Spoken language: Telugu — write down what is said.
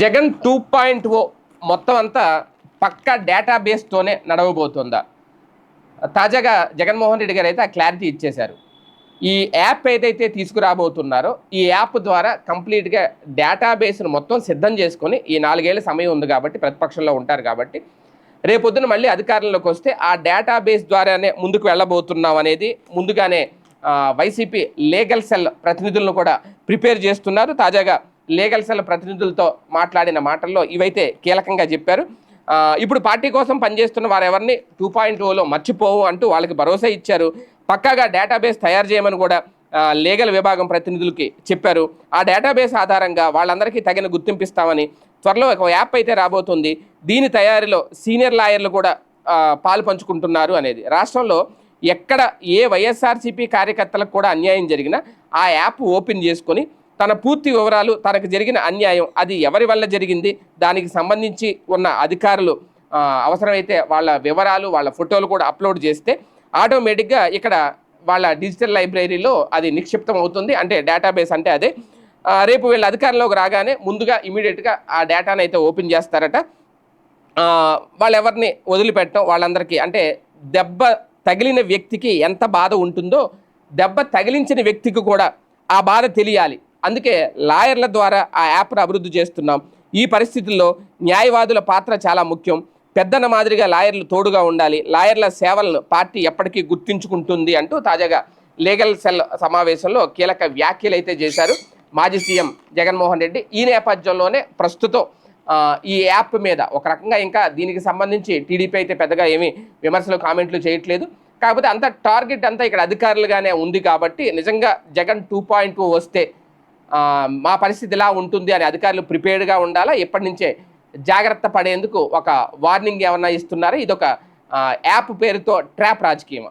జగన్ 2.0 మొత్తం అంతా పక్కా డేటాబేస్తోనే నడవబోతుందా? తాజాగా జగన్మోహన్ రెడ్డి గారు అయితే ఆ క్లారిటీ ఇచ్చేశారు. ఈ యాప్ ఏదైతే తీసుకురాబోతున్నారో ఈ యాప్ ద్వారా కంప్లీట్గా డేటాబేస్ను మొత్తం సిద్ధం చేసుకొని, ఈ 4 ఏళ్ల సమయం ఉంది కాబట్టి, ప్రతిపక్షంలో ఉంటారు కాబట్టి, రేపొద్దున మళ్ళీ అధికారంలోకి వస్తే ఆ డేటాబేస్ ద్వారానే ముందుకు వెళ్ళబోతున్నాం అనేది ముందుగానే వైసీపీ లీగల్ సెల్ ప్రతినిధులను కూడా ప్రిపేర్ చేస్తున్నారు. తాజాగా లీగల్ సెల్ ప్రతినిధులతో మాట్లాడిన మాటల్లో ఇవైతే కీలకంగా చెప్పారు. ఇప్పుడు పార్టీ కోసం పనిచేస్తున్న వారెవరిని 2.0లో మర్చిపోవు అంటూ వాళ్ళకి భరోసా ఇచ్చారు. పక్కాగా డేటాబేస్ తయారు చేయమని కూడా లీగల్ విభాగం ప్రతినిధులకి చెప్పారు. ఆ డేటాబేస్ ఆధారంగా వాళ్ళందరికీ తగిన గుర్తింపిస్తామని, త్వరలో ఒక యాప్ అయితే రాబోతుంది, దీని తయారీలో సీనియర్ లాయర్లు కూడా పాలు పంచుకుంటున్నారు అనేది. రాష్ట్రంలో ఎక్కడ ఏ వైఎస్ఆర్సీపీ కార్యకర్తలకు కూడా అన్యాయం జరిగినా ఆ యాప్ ఓపెన్ చేసుకొని తన పూర్తి వివరాలు, తనకు జరిగిన అన్యాయం, అది ఎవరి వల్ల జరిగింది, దానికి సంబంధించి ఉన్న అధికారులు అవసరమైతే వాళ్ళ వివరాలు, వాళ్ళ ఫోటోలు కూడా అప్లోడ్ చేస్తే ఆటోమేటిక్గా ఇక్కడ వాళ్ళ డిజిటల్ లైబ్రరీలో అది నిక్షిప్తం అవుతుంది. అంటే డేటాబేస్ అంటే అదే. రేపు వీళ్ళ అధికారంలోకి రాగానే ముందుగా ఇమీడియట్గా ఆ డేటాను అయితే ఓపెన్ చేస్తారట. వాళ్ళెవరిని వదిలిపెట్టడం, వాళ్ళందరికీ అంటే దెబ్బ తగిలిన వ్యక్తికి ఎంత బాధ ఉంటుందో దెబ్బ తగిలించిన వ్యక్తికి కూడా ఆ బాధ తెలియాలి. అందుకే లాయర్ల ద్వారా ఆ యాప్ను అభివృద్ధి చేస్తున్నాం. ఈ పరిస్థితుల్లో న్యాయవాదుల పాత్ర చాలా ముఖ్యం. పెద్దన్న మాదిరిగా లాయర్లు తోడుగా ఉండాలి. లాయర్ల సేవలను పార్టీ ఎప్పటికీ గుర్తించుకుంటుంది అంటూ తాజాగా లీగల్ సెల్ సమావేశంలో కీలక వ్యాఖ్యలు అయితే చేశారు మాజీ సీఎం జగన్మోహన్ రెడ్డి. ఈ నేపథ్యంలోనే ప్రస్తుతం ఈ యాప్ మీద ఒక రకంగా ఇంకా దీనికి సంబంధించి టీడీపీ అయితే పెద్దగా ఏమీ విమర్శలు, కామెంట్లు చేయట్లేదు. కాకపోతే అంత టార్గెట్ అంతా ఇక్కడ అధికారులుగానే ఉంది కాబట్టి నిజంగా జగన్ 2.0 వస్తే మా పరిస్థితి ఇలా ఉంటుంది అని అధికారులు ప్రిపేర్డ్గా ఉండాలా, ఎప్పటి నుంచే జాగ్రత్త పడేందుకు ఒక వార్నింగ్ ఏమన్నా ఇస్తున్నారా? ఇదొక యాప్ పేరుతో ట్రాప్ రాజకీయం.